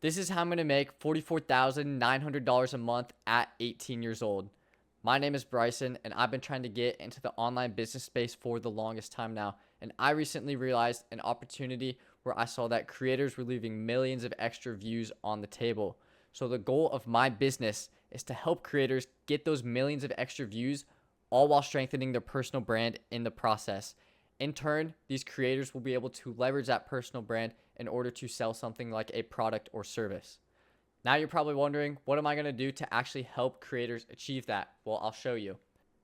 This is how I'm going to make $44,900 a month at 18 years old. My name is Bryson, and I've been trying to get into the online business space for the longest time now. And I recently realized an opportunity where I saw that creators were leaving millions of extra views on the table. So the goal of my business is to help creators get those millions of extra views, all while strengthening their personal brand in the process. In turn, these creators will be able to leverage that personal brand in order to sell something like a product or service. Now you're probably wondering, what am I going to do to actually help creators achieve that? Well, I'll show you.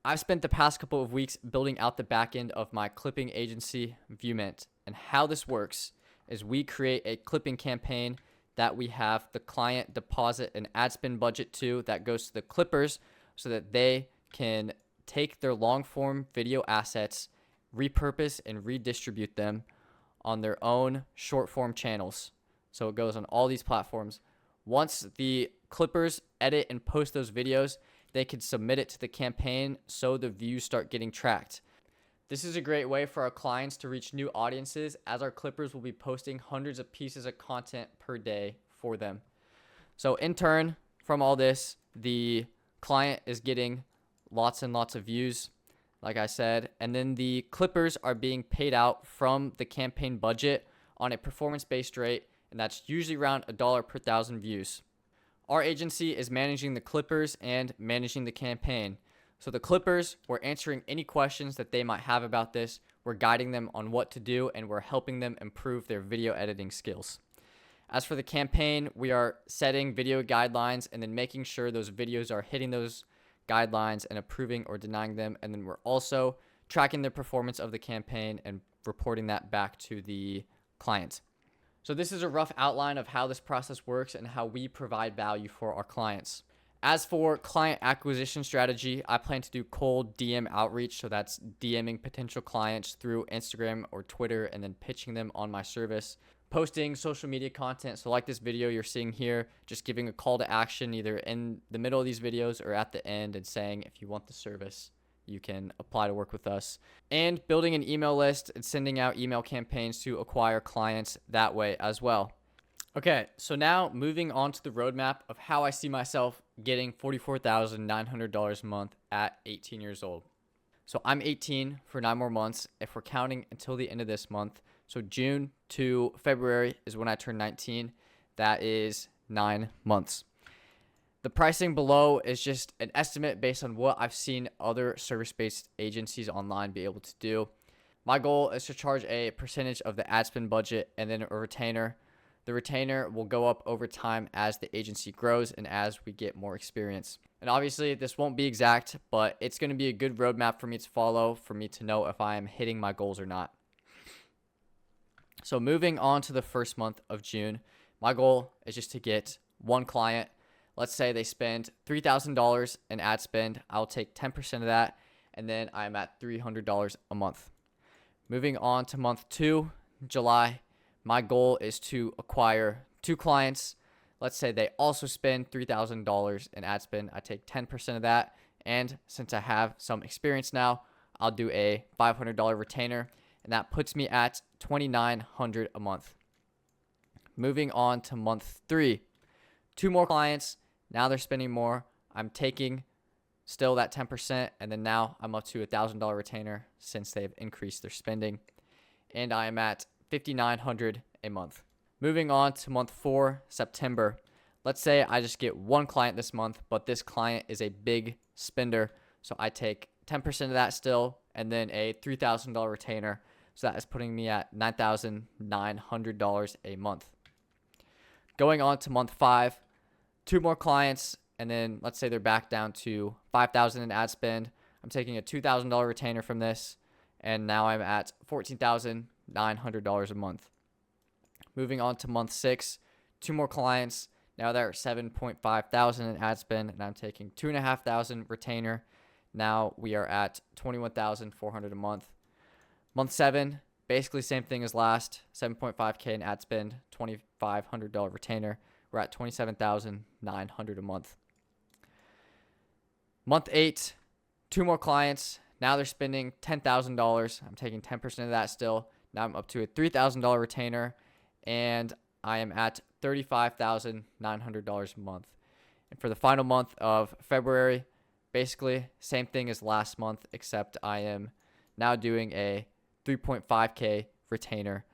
I've spent the past couple of weeks building out the back end of my clipping agency, Viewmint. And how this works is we create a clipping campaign that we have the client deposit an ad spend budget to that goes to the clippers so that they can take their long form video assets, repurpose and redistribute them on their own short form channels. So it goes on all these platforms. Once the clippers edit and post those videos, they can submit it to the campaign so the views start getting tracked. This is a great way for our clients to reach new audiences, as our clippers will be posting hundreds of pieces of content per day for them. So in turn, from all this, the client is getting lots and lots of views, like I said, and then the clippers are being paid out from the campaign budget on a performance-based rate, and that's usually around $1 per thousand views. Our agency is managing the clippers and managing the campaign. So the clippers, we're answering any questions that they might have about this, we're guiding them on what to do, and we're helping them improve their video editing skills. As for the campaign, we are setting video guidelines and then making sure those videos are hitting those guidelines and approving or denying them. And then we're also tracking the performance of the campaign and reporting that back to the client. So this is a rough outline of how this process works and how we provide value for our clients. As for client acquisition strategy, I plan to do cold DM outreach. So that's DMing potential clients through Instagram or Twitter and then pitching them on my service. Posting social media content. So like this video you're seeing here, just giving a call to action either in the middle of these videos or at the end and saying if you want the service, you can apply to work with us. And building an email list and sending out email campaigns to acquire clients that way as well. Okay, so now moving on to the roadmap of how I see myself getting $44,900 a month at 18 years old. So I'm 18 for 9 more months if we're counting until the end of this month. So June to February is when I turn 19. That is 9 months. The pricing below is just an estimate based on what I've seen other service-based agencies online be able to do. My goal is to charge a percentage of the ad spend budget and then a retainer. The retainer will go up over time as the agency grows and as we get more experience. And obviously this won't be exact, but it's going to be a good roadmap for me to follow for me to know if I am hitting my goals or not. So moving on to the first month of June, my goal is just to get one client. Let's say they spend $3,000 in ad spend. I'll take 10% of that, and then I'm at $300 a month. Moving on to month 2, July, my goal is to acquire 2 clients. Let's say they also spend $3,000 in ad spend. I take 10% of that, and since I have some experience now, I'll do a $500 retainer, and that puts me at $2,900 a month. Moving on to month 3, 2 more clients. Now they're spending more. I'm taking still that 10%, and then now I'm up to a $1,000 retainer since they've increased their spending, and I am at $5,900 a month. Moving on to month 4, September. Let's say I just get one client this month, but this client is a big spender, so I take 10% of that still, and then a $3,000 retainer. So that is putting me at $9,900 a month. Going on to month 5, 2 more clients, and then let's say they're back down to $5,000 in ad spend. I'm taking a $2,000 retainer from this, and now I'm at $14,900 a month. Moving on to month 6, 2 more clients. Now they're at $7,500 in ad spend, and I'm taking $2,500 retainer. Now we are at $21,400 a month. Month 7, basically same thing as last, $7.5K in ad spend, $2,500 retainer. We're at $27,900 a month. Month 8, 2 more clients. Now they're spending $10,000. I'm taking 10% of that still. Now I'm up to a $3,000 retainer, and I am at $35,900 a month. And for the final month of February, basically same thing as last month, except I am now doing a 3.5K retainer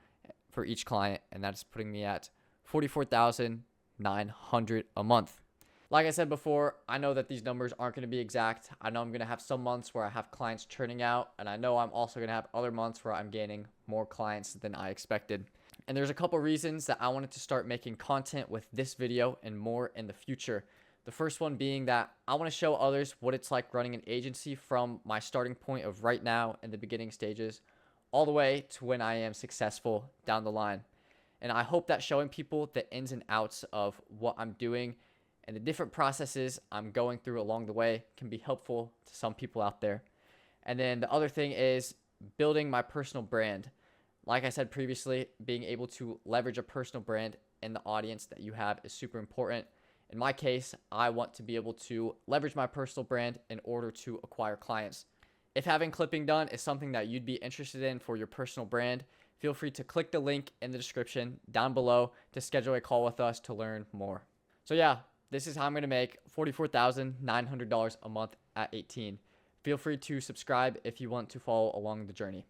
for each client, and that's putting me at $44,900 a month. Like I said before, I know that these numbers aren't going to be exact. I know I'm going to have some months where I have clients churning out, and I know I'm also going to have other months where I'm gaining more clients than I expected. And there's a couple reasons that I wanted to start making content with this video and more in the future. The first one being that I want to show others what it's like running an agency from my starting point of right now in the beginning stages all the way to when I am successful down the line. And I hope that showing people the ins and outs of what I'm doing and the different processes I'm going through along the way can be helpful to some people out there. And then the other thing is building my personal brand. Like I said previously, being able to leverage a personal brand in the audience that you have is super important. In my case, I want to be able to leverage my personal brand in order to acquire clients. If having clipping done is something that you'd be interested in for your personal brand, feel free to click the link in the description down below to schedule a call with us to learn more. So yeah, this is how I'm going to make $44,900 a month at 18. Feel free to subscribe if you want to follow along the journey.